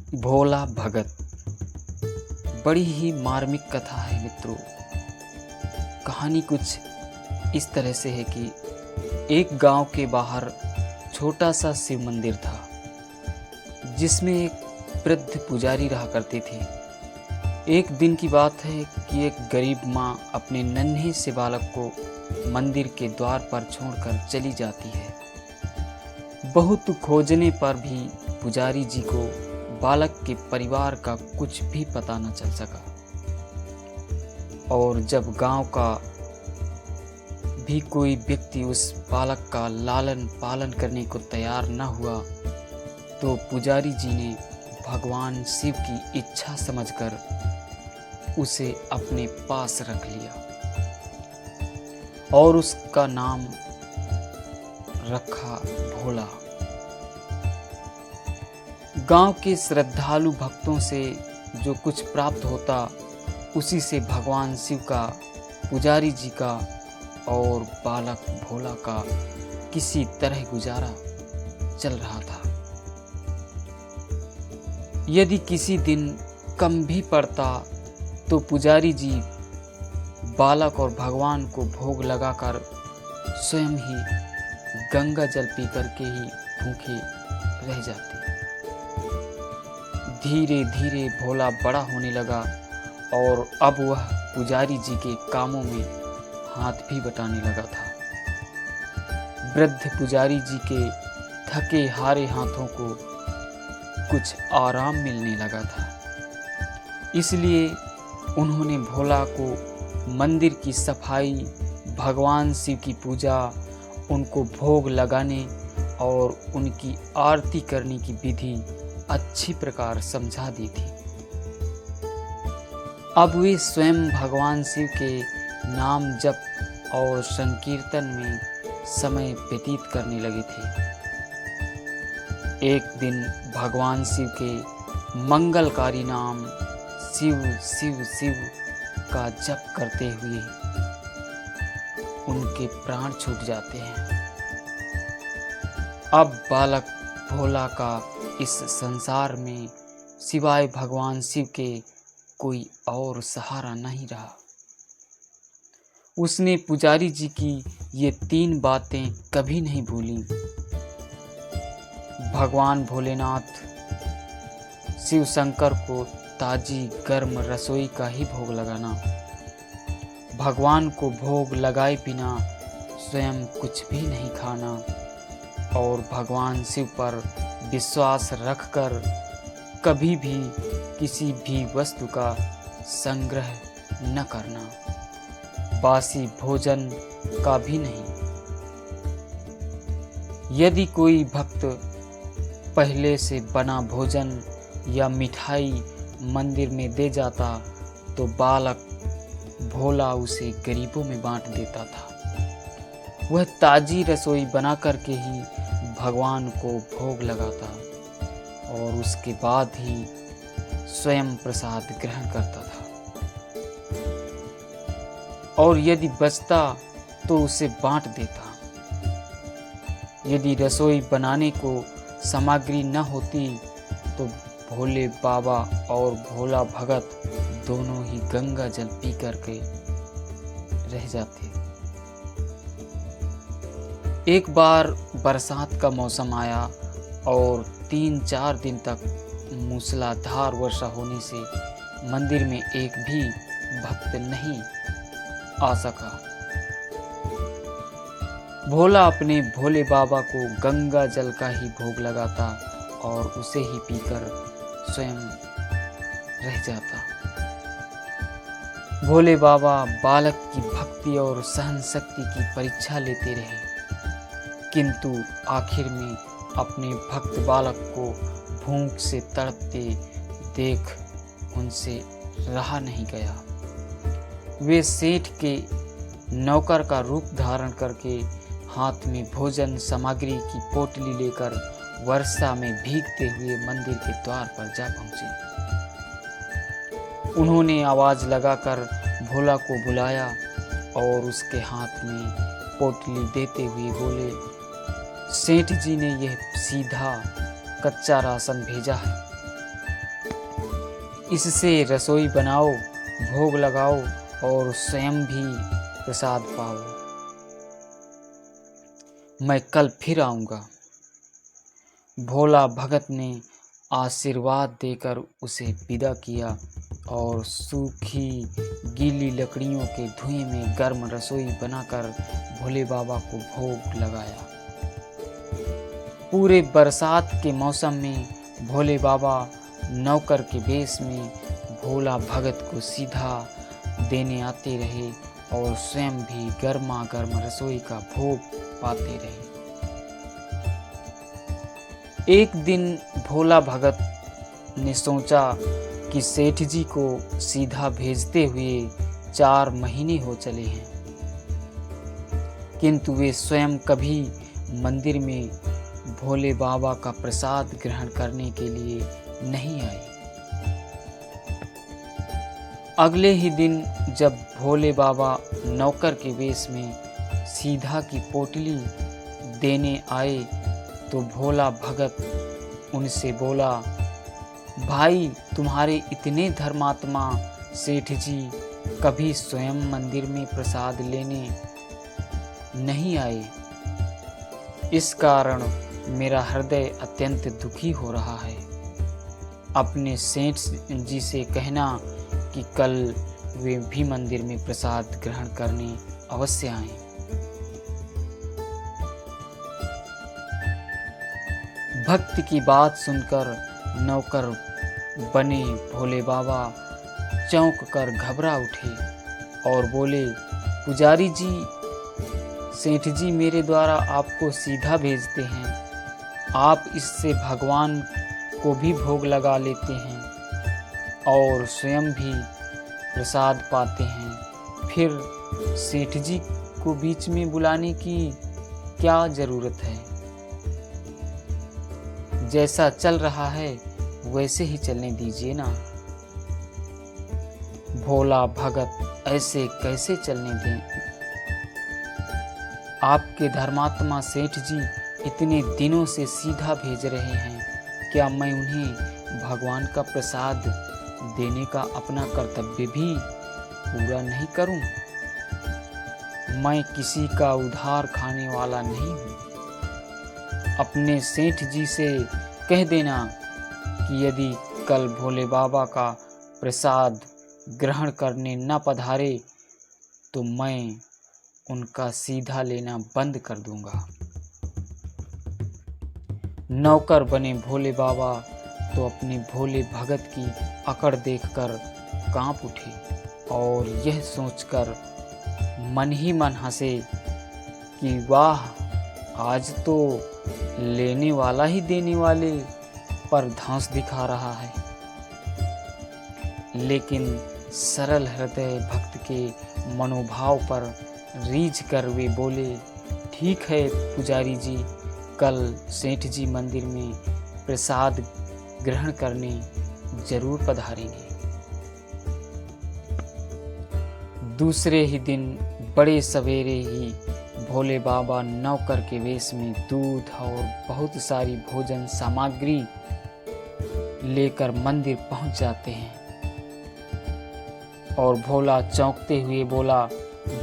भोला भगत बड़ी ही मार्मिक कथा है मित्रों। कहानी कुछ इस तरह से है कि एक गांव के बाहर छोटा सा शिव मंदिर था, जिसमें एक वृद्ध पुजारी रहा करते थे। एक दिन की बात है कि एक गरीब माँ अपने नन्हे से बालक को मंदिर के द्वार पर छोड़कर चली जाती है। बहुत खोजने पर भी पुजारी जी को बालक के परिवार का कुछ भी पता न चल सका, और जब गांव का भी कोई व्यक्ति उस बालक का लालन पालन करने को तैयार न हुआ, तो पुजारी जी ने भगवान शिव की इच्छा समझकर उसे अपने पास रख लिया और उसका नाम रखा भोला। गांव के श्रद्धालु भक्तों से जो कुछ प्राप्त होता, उसी से भगवान शिव का, पुजारी जी का और बालक भोला का किसी तरह गुजारा चल रहा था। यदि किसी दिन कम भी पड़ता तो पुजारी जी बालक और भगवान को भोग लगाकर स्वयं ही गंगा जल पी करके ही भूखे रह जाते। धीरे धीरे भोला बड़ा होने लगा और अब वह पुजारी जी के कामों में हाथ भी बटाने लगा था। वृद्ध पुजारी जी के थके हारे हाथों को कुछ आराम मिलने लगा था, इसलिए उन्होंने भोला को मंदिर की सफाई, भगवान शिव की पूजा, उनको भोग लगाने और उनकी आरती करने की विधि अच्छी प्रकार समझा दी थी। अब वे स्वयं भगवान शिव के नाम जप और संकीर्तन में समय व्यतीत करने लगे थे। एक दिन भगवान शिव के मंगलकारी नाम शिव शिव शिव का जप करते हुए उनके प्राण छूट जाते हैं। अब बालक भोला का इस संसार में सिवाय भगवान शिव के कोई और सहारा नहीं रहा। उसने पुजारी जी की ये 3 बातें कभी नहीं भूली। भगवान भोलेनाथ शिव शंकर को ताजी गर्म रसोई का ही भोग लगाना, भगवान को भोग लगाए बिना स्वयं कुछ भी नहीं खाना, और भगवान शिव पर विश्वास रखकर कभी भी किसी भी वस्तु का संग्रह न करना, बासी भोजन का भी नहीं। यदि कोई भक्त पहले से बना भोजन या मिठाई मंदिर में दे जाता, तो बालक भोला उसे गरीबों में बांट देता था। वह ताजी रसोई बना करके ही भगवान को भोग लगाता और उसके बाद ही स्वयं प्रसाद ग्रहण करता था, और यदि बचता तो उसे बांट देता। यदि रसोई बनाने को सामग्री न होती तो भोले बाबा और भोला भगत दोनों ही गंगा जल पी करके रह जाते। एक बार बरसात का मौसम आया और 3-4 दिन तक मूसलाधार वर्षा होने से मंदिर में एक भी भक्त नहीं आ सका। भोला अपने भोले बाबा को गंगा जल का ही भोग लगाता और उसे ही पीकर स्वयं रह जाता। भोले बाबा बालक की भक्ति और सहन शक्ति की परीक्षा लेते रहे, किंतु आखिर में अपने भक्त बालक को भूख से तड़पते देख उनसे रहा नहीं गया। वे सेठ के नौकर का रूप धारण करके हाथ में भोजन सामग्री की पोटली लेकर वर्षा में भीगते हुए मंदिर के द्वार पर जा पहुंचे। उन्होंने आवाज लगाकर भोला को बुलाया और उसके हाथ में पोटली देते हुए बोले, सेठ जी ने यह सीधा कच्चा राशन भेजा है, इससे रसोई बनाओ, भोग लगाओ और स्वयं भी प्रसाद पाओ। मैं कल फिर आऊँगा। भोला भगत ने आशीर्वाद देकर उसे विदा किया और सूखी गीली लकड़ियों के धुएं में गर्म रसोई बनाकर भोले बाबा को भोग लगाया। पूरे बरसात के मौसम में भोले बाबा नौकर के वेश में भोला भगत को सीधा देने आते रहे और स्वयं भी गर्मा गर्म रसोई का भोग पाते रहे। एक दिन भोला भगत ने सोचा कि सेठ जी को सीधा भेजते हुए 4 महीने हो चले हैं, किंतु वे स्वयं कभी मंदिर में भोले बाबा का प्रसाद ग्रहण करने के लिए नहीं आए। अगले ही दिन जब भोले बाबा नौकर के वेश में सीधा की पोटली देने आए तो भोला भगत उनसे बोला, भाई, तुम्हारे इतने धर्मात्मा सेठ जी कभी स्वयं मंदिर में प्रसाद लेने नहीं आए। इस कारण मेरा हृदय अत्यंत दुखी हो रहा है। अपने सेठ जी से कहना कि कल वे भी मंदिर में प्रसाद ग्रहण करने अवश्य आएं। भक्त की बात सुनकर नौकर बने भोले बाबा चौंक कर घबरा उठे और बोले, पुजारी जी, सेठ जी मेरे द्वारा आपको सीधा भेजते हैं। आप इससे भगवान को भी भोग लगा लेते हैं और स्वयं भी प्रसाद पाते हैं। फिर सेठ जी को बीच में बुलाने की क्या ज़रूरत है? जैसा चल रहा है वैसे ही चलने दीजिए ना। भोला भगत ऐसे कैसे चलने दें? आपके धर्मात्मा सेठ जी इतने दिनों से सीधा भेज रहे हैं, क्या मैं उन्हें भगवान का प्रसाद देने का अपना कर्तव्य भी पूरा नहीं करूं? मैं किसी का उधार खाने वाला नहीं हूं। अपने सेठ जी से कह देना कि यदि कल भोले बाबा का प्रसाद ग्रहण करने न पधारे तो मैं उनका सीधा लेना बंद कर दूंगा। नौकर बने भोले बाबा तो अपने भोले भगत की अकड़ देखकर कांप उठे और यह सोचकर मन ही मन हंसे कि वाह, आज तो लेने वाला ही देने वाले पर धौंस दिखा रहा है। लेकिन सरल हृदय भक्त के मनोभाव पर रीझ कर वे बोले, ठीक है पुजारी जी, कल सेठ जी मंदिर में प्रसाद ग्रहण करने जरूर पधारेंगे। दूसरे ही दिन बड़े सवेरे ही भोले बाबा नौकर के वेश में दूध और बहुत सारी भोजन सामग्री लेकर मंदिर पहुंच जाते हैं और भोला चौंकते हुए बोला,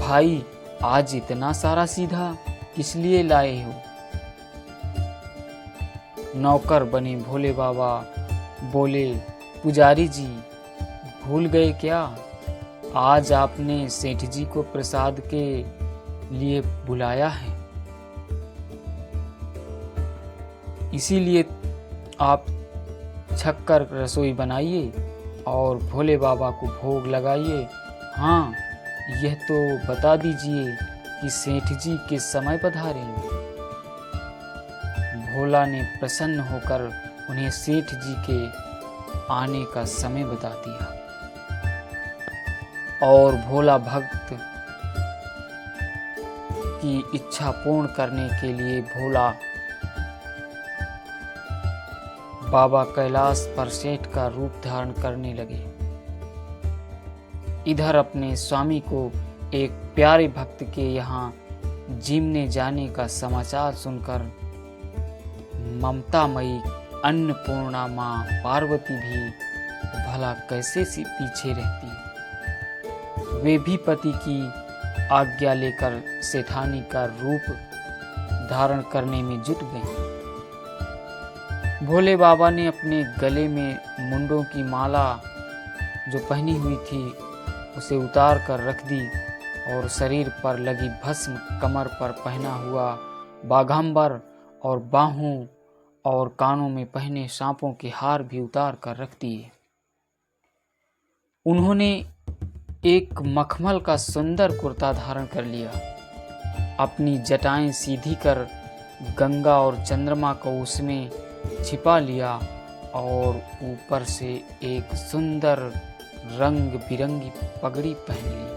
भाई, आज इतना सारा सीधा किस लिए लाए हो? नौकर बने भोले बाबा बोले, पुजारी जी, भूल गए क्या? आज आपने सेठ जी को प्रसाद के लिए बुलाया है, इसीलिए आप छक कर रसोई बनाइए और भोले बाबा को भोग लगाइए। हाँ, यह तो बता दीजिए कि सेठ जी किस समय पधारेंगे। भोला ने प्रसन्न होकर उन्हें सेठ जी के आने का समय बता दिया और भोला भक्त की इच्छा पूर्ण करने के लिए भोला बाबा कैलाश पर सेठ का रूप धारण करने लगे। इधर अपने स्वामी को एक प्यारे भक्त के यहाँ जिमने जाने का समाचार सुनकर ममतामयी अन्नपूर्णा माँ पार्वती भी भला कैसे सी पीछे रहती। वे भी पति की आज्ञा लेकर सेठानी का रूप धारण करने में जुट गईं। भोले बाबा ने अपने गले में मुंडों की माला जो पहनी हुई थी उसे उतार कर रख दी और शरीर पर लगी भस्म, कमर पर पहना हुआ बाघांबर और बाहों और कानों में पहने सांपों के हार भी उतार कर रख दिए। उन्होंने एक मखमल का सुंदर कुर्ता धारण कर लिया, अपनी जटाएं सीधी कर गंगा और चंद्रमा को उसमें छिपा लिया और ऊपर से एक सुंदर रंग बिरंगी पगड़ी पहन ली।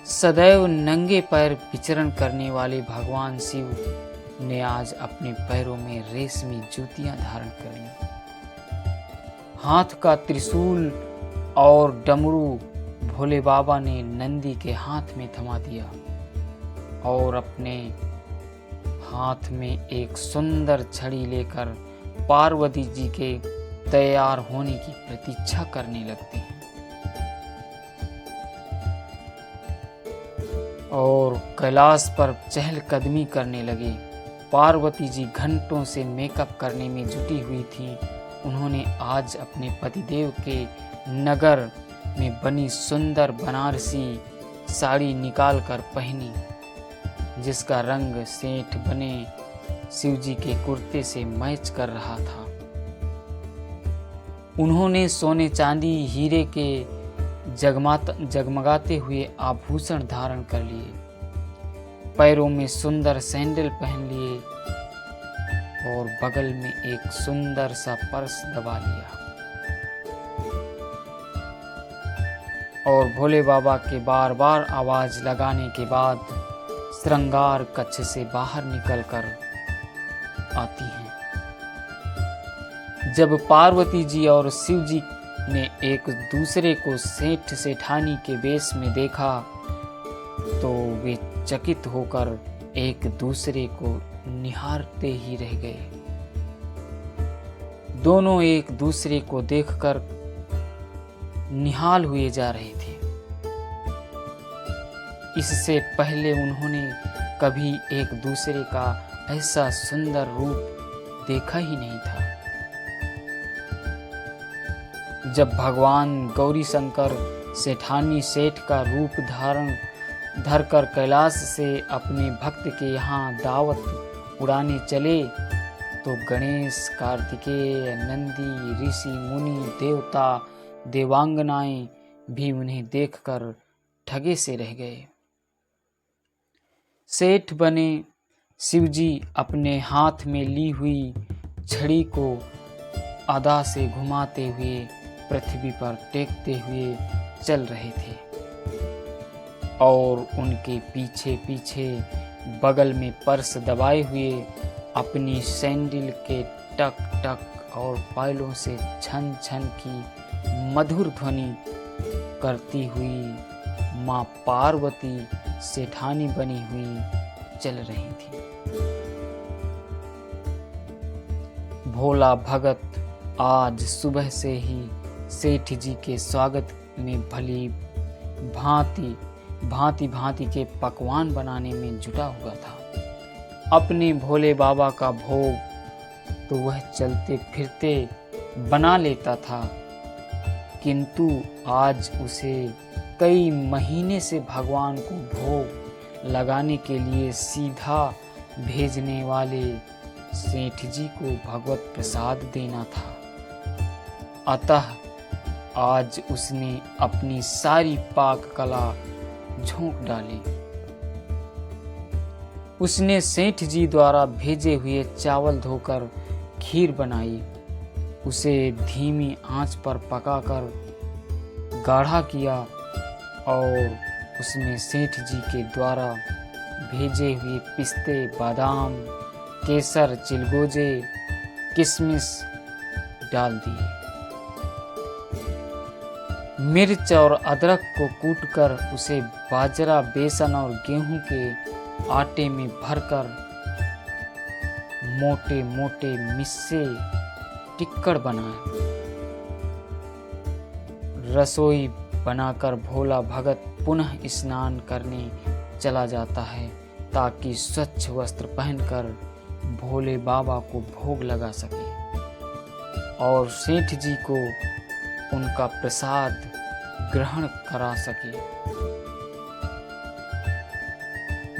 सदैव नंगे पैर विचरण करने वाले भगवान शिव ने आज अपने पैरों में रेशमी जूतियां धारण कर ली। हाथ का त्रिशूल और डमरू भोले बाबा ने नंदी के हाथ में थमा दिया और अपने हाथ में एक सुंदर छड़ी लेकर पार्वती जी के तैयार होने की प्रतीक्षा करने लगते हैं और कैलाश पर चहलकदमी करने लगे। पार्वती जी घंटों से मेकअप करने में जुटी हुई थीं। उन्होंने आज अपने पतिदेव के नगर में बनी सुंदर बनारसी साड़ी निकाल कर पहनी, जिसका रंग सेठ बने शिवजी के कुर्ते से मैच कर रहा था। उन्होंने सोने चांदी हीरे के जगमगाते हुए आभूषण धारण कर लिए, पैरों में सुंदर सैंडल पहन लिए और बगल में एक सुंदर सा पर्स दबा लिया और भोले बाबा के बार बार आवाज लगाने के बाद श्रृंगार कक्ष से बाहर निकलकर आती हैं। जब पार्वती जी और शिव जी ने एक दूसरे को सेठ सेठानी के वेश में देखा तो वे चकित होकर एक दूसरे को निहारते ही रह गए। दोनों एक दूसरे को देखकर निहाल हुए जा रहे थे। इससे पहले उन्होंने कभी एक दूसरे का ऐसा सुंदर रूप देखा ही नहीं था। जब भगवान गौरी शंकर सेठानी सेठ का रूप धारण धरकर कैलाश से अपने भक्त के यहाँ दावत उड़ाने चले तो गणेश, कार्तिकेय, नंदी, ऋषि, मुनि, देवता, देवांगनाएं भी उन्हें देखकर ठगे से रह गए। सेठ बने शिवजी अपने हाथ में ली हुई छड़ी को अदा से घुमाते हुए पृथ्वी पर टेकते हुए चल रहे थे और उनके पीछे पीछे बगल में पर्स दबाए हुए अपनी सैंडल के टक टक और पायलों से छन छन की मधुर ध्वनि करती हुई माँ पार्वती सेठानी बनी हुई चल रही थी। भोला भगत आज सुबह से ही सेठ जी के स्वागत में भली भांति के पकवान बनाने में जुटा हुआ था। अपने भोले बाबा का भोग तो वह चलते फिरते बना लेता था, किंतु आज उसे कई महीने से भगवान को भोग लगाने के लिए सीधा भेजने वाले सेठ जी को भगवत प्रसाद देना था। अतः आज उसने अपनी सारी पाक कला झोंक डाली। उसने सेठ जी द्वारा भेजे हुए चावल धोकर खीर बनाई, उसे धीमी आंच पर पकाकर गाढ़ा किया और उसमें सेठ जी के द्वारा भेजे हुए पिस्ते, बादाम, केसर, चिलगोजे, किशमिश डाल दिए। मिर्च और अदरक को कूटकर उसे बाजरा, बेसन और गेहूं के आटे में भरकर मोटे मोटे मिस्से टिक्कड़ बनाए। रसोई बनाकर भोला भगत पुनः स्नान करने चला जाता है ताकि स्वच्छ वस्त्र पहनकर भोले बाबा को भोग लगा सके और सेठ जी को उनका प्रसाद ग्रहण करा सके।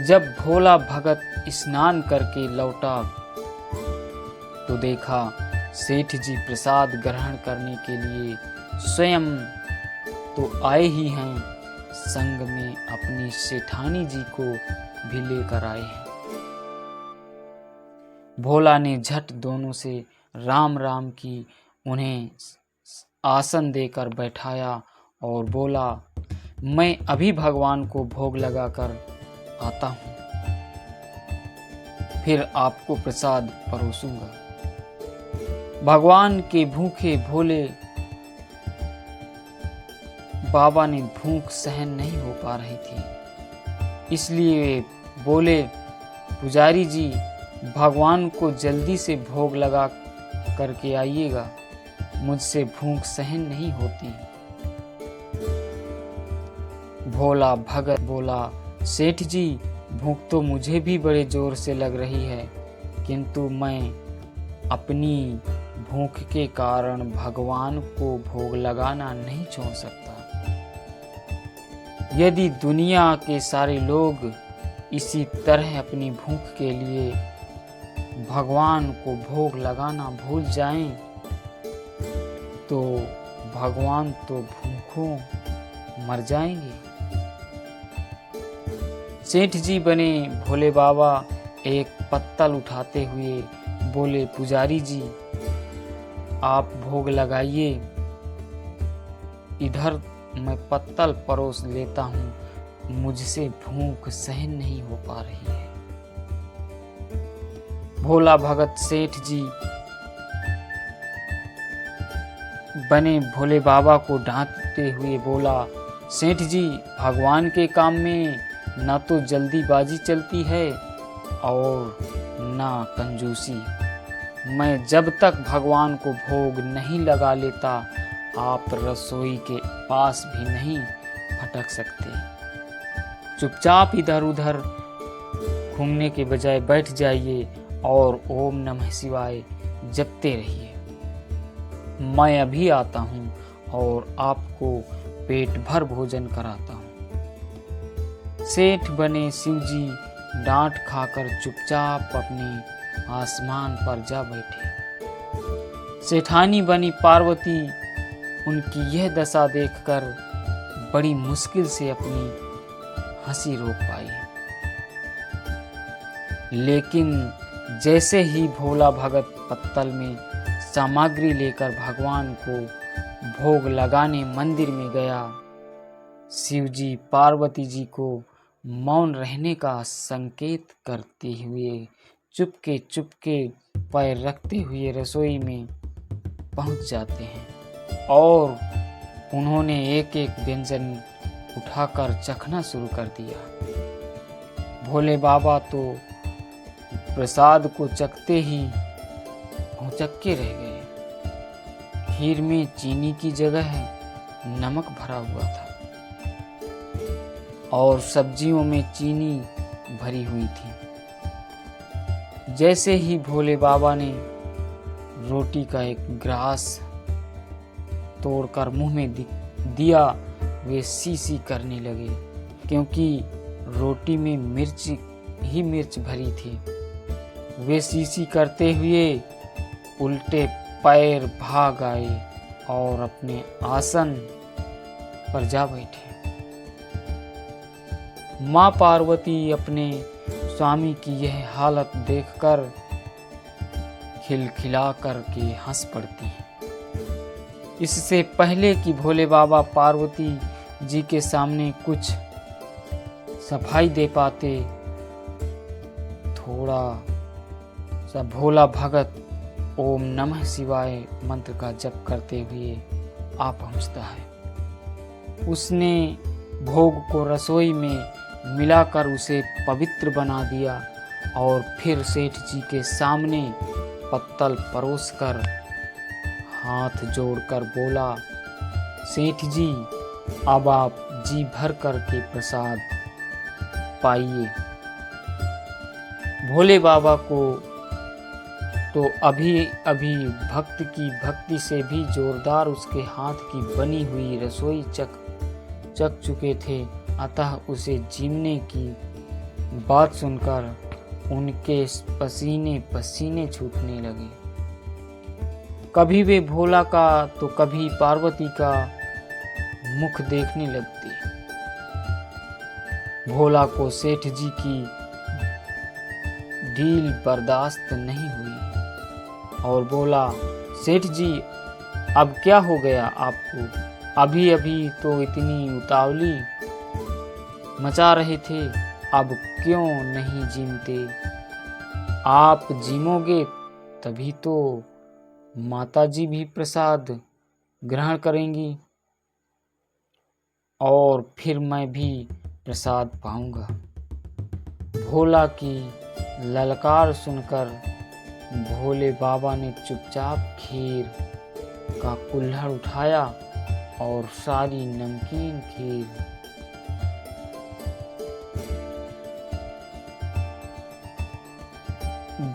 जब भोला भगत स्नान करके लौटा तो देखा सेठ जी प्रसाद ग्रहण करने के लिए स्वयं तो आए ही हैं, संग में अपनी सेठानी जी को भी लेकर आए हैं। भोला ने झट दोनों से राम राम की, उन्हें आसन देकर बैठाया और बोला, मैं अभी भगवान को भोग लगाकर आता हूँ, फिर आपको प्रसाद परोसूंगा। भगवान के भूखे भोले बाबा ने भूख सहन नहीं हो पा रही थी, इसलिए वे बोले, पुजारी जी भगवान को जल्दी से भोग लगा करके आइएगा, मुझसे भूख सहन नहीं होती। भोला भगत बोला, सेठ जी भूख तो मुझे भी बड़े जोर से लग रही है, किंतु मैं अपनी भूख के कारण भगवान को भोग लगाना नहीं छोड़ सकता। यदि दुनिया के सारे लोग इसी तरह अपनी भूख के लिए भगवान को भोग लगाना भूल जाएं, तो भगवान तो भूखों मर जाएंगे। सेठ जी बने भोले बाबा एक पत्तल उठाते हुए बोले, पुजारी जी आप भोग लगाइए, इधर मैं पत्तल परोस लेता हूँ, मुझसे भूख सहन नहीं हो पा रही है। भोला भगत सेठ जी बने भोले बाबा को डांटते हुए बोला, सेठ जी भगवान के काम में न तो जल्दीबाजी चलती है और ना कंजूसी। मैं जब तक भगवान को भोग नहीं लगा लेता, आप रसोई के पास भी नहीं भटक सकते। चुपचाप इधर उधर घूमने के बजाय बैठ जाइए और ओम नमः शिवाय जपते रहिए। मैं अभी आता हूँ और आपको पेट भर भोजन कराता हूँ। सेठ बने शिवजी डांट खाकर चुपचाप अपने आसमान पर जा बैठे। सेठानी बनी पार्वती उनकी यह दशा देखकर बड़ी मुश्किल से अपनी हंसी रोक पाई, लेकिन जैसे ही भोला भगत पत्तल में सामग्री लेकर भगवान को भोग लगाने मंदिर में गया, शिवजी पार्वती जी को मौन रहने का संकेत करते हुए चुपके चुपके पैर रखते हुए रसोई में पहुंच जाते हैं और उन्होंने एक एक व्यंजन उठाकर चखना शुरू कर दिया। भोले बाबा तो प्रसाद को चखते ही भौचक्के रह गए। खीर में चीनी की जगह नमक भरा हुआ था और सब्जियों में चीनी भरी हुई थी। जैसे ही भोले बाबा ने रोटी का एक ग्रास तोड़कर मुंह में दिया, वे सी सी करने लगे, क्योंकि रोटी में मिर्च ही मिर्च भरी थी। वे सी सी करते हुए उल्टे पैर भाग आए और अपने आसन पर जा बैठे। माँ पार्वती अपने स्वामी की यह हालत देखकर खिलखिला करके हंस पड़ती हैं। इससे पहले कि भोले बाबा पार्वती जी के सामने कुछ सफाई दे पाते, थोड़ा सा भोला भगत ओम नमः शिवाय मंत्र का जप करते हुए आ पहुंचता है। उसने भोग को रसोई में मिलाकर उसे पवित्र बना दिया और फिर सेठ जी के सामने पत्तल परोसकर हाथ जोड़कर बोला, सेठ जी, अब आप जी भर कर के प्रसाद पाइए। भोले बाबा को तो अभी अभी भक्त की भक्ति से भी जोरदार उसके हाथ की बनी हुई रसोई चख चुके थे, अतः उसे जीमने की बात सुनकर उनके पसीने पसीने छूटने लगे। कभी वे भोला का तो कभी पार्वती का मुख देखने लगते। भोला को सेठ जी की ढील बर्दाश्त नहीं हुई और बोला, सेठ जी, अब क्या हो गया आपको? अभी अभी तो इतनी उतावली मचा रहे थे, अब क्यों नहीं जीमते? आप जीमोगे तभी तो माताजी भी प्रसाद ग्रहण करेंगी और फिर मैं भी प्रसाद पाऊंगा। भोला की ललकार सुनकर भोले बाबा ने चुपचाप खीर का कुल्हड़ उठाया और सारी नमकीन खीर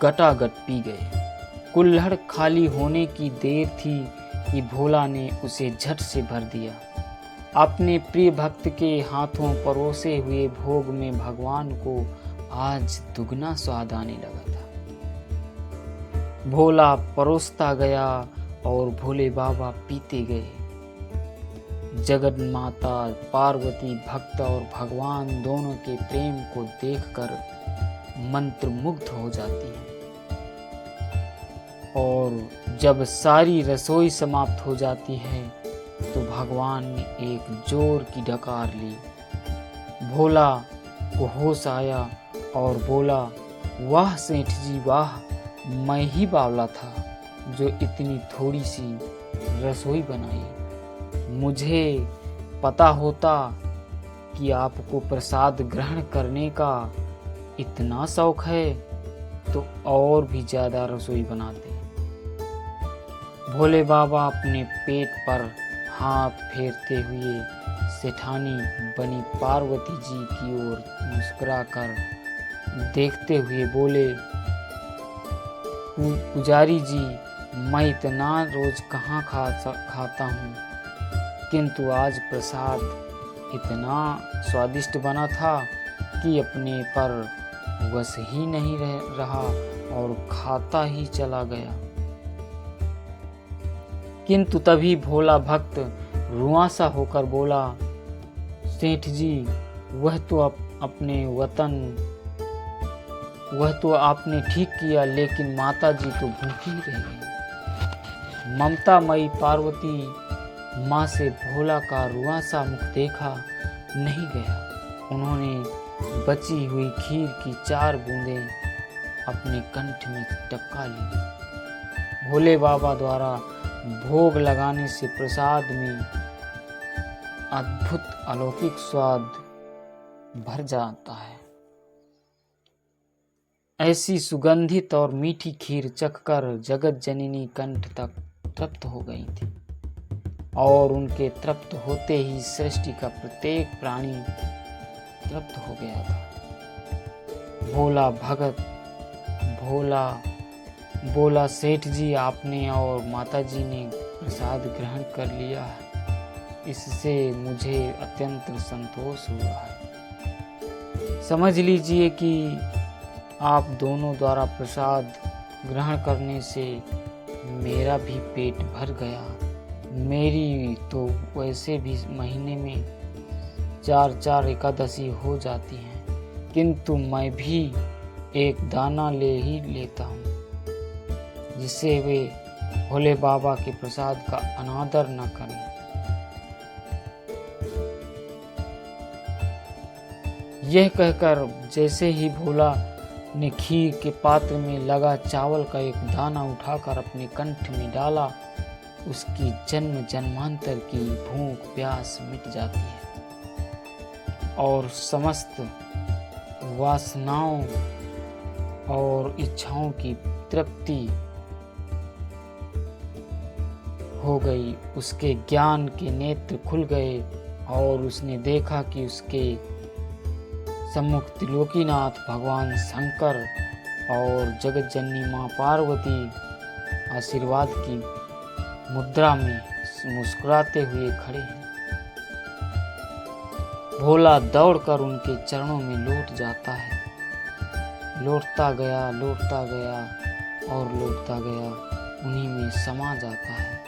गटागट पी गए। कुल्हड़ खाली होने की देर थी कि भोला ने उसे झट से भर दिया। अपने प्रिय भक्त के हाथों परोसे हुए भोग में भगवान को आज दुगना स्वाद आने लगा था। भोला परोसता गया और भोले बाबा पीते गए। जगत माता पार्वती भक्त और भगवान दोनों के प्रेम को देखकर मंत्रमुग्ध हो जाती है और जब सारी रसोई समाप्त हो जाती है तो भगवान ने एक जोर की डकार ली। भोला को होश आया और बोला, वाह सेठ जी वाह, मैं ही बावला था जो इतनी थोड़ी सी रसोई बनाई। मुझे पता होता कि आपको प्रसाद ग्रहण करने का इतना शौक है तो और भी ज्यादा रसोई बनाते। भोले बाबा अपने पेट पर हाथ फेरते हुए सेठानी बनी पार्वती जी की ओर मुस्कुराकर देखते हुए बोले, पुजारी जी, मैं इतना रोज कहाँ खाता हूँ, किंतु आज प्रसाद इतना स्वादिष्ट बना था कि अपने पर वश ही नहीं रहा और खाता ही चला गया। किंतु तभी भोला भक्त रुआंसा होकर बोला, सेठ जी, वह तो आपने ठीक किया, लेकिन माता जी तो भूखी रही। ममतामयी पार्वती माँ से भोला का रुआंसा मुख देखा नहीं गया। उन्होंने बची हुई खीर की 4 बूंदें अपने कंठ में टपका ली। भोले बाबा द्वारा भोग लगाने से प्रसाद में अद्भुत अलौकिक स्वाद भर जाता है। ऐसी सुगंधित और मीठी खीर चखकर जगत जननी कंठ तक तृप्त हो गई थी और उनके तृप्त होते ही सृष्टि का प्रत्येक प्राणी तृप्त हो गया था। भोला भगत बोला, सेठ जी, आपने और माताजी ने प्रसाद ग्रहण कर लिया है, इससे मुझे अत्यंत संतोष हुआ है। समझ लीजिए कि आप दोनों द्वारा प्रसाद ग्रहण करने से मेरा भी पेट भर गया। मेरी तो वैसे भी महीने में 4 एकादशी हो जाती हैं, किंतु मैं भी एक दाना ले ही लेता हूँ, जिससे वे भोले बाबा के प्रसाद का अनादर न करें। यह कहकर जैसे ही भोला ने खीर के पात्र में लगा चावल का एक दाना उठाकर अपने कंठ में डाला, उसकी जन्म जन्मांतर की भूख प्यास मिट जाती है और समस्त वासनाओं और इच्छाओं की तृप्ति हो गई। उसके ज्ञान के नेत्र खुल गए और उसने देखा कि उसके सम्मुख त्रिलोकीनाथ भगवान शंकर और जगत जननी माँ पार्वती आशीर्वाद की मुद्रा में मुस्कुराते हुए खड़े हैं। भोला दौड़कर उनके चरणों में लौट जाता है, लौटता गया और लौटता गया, उन्हीं में समा जाता है।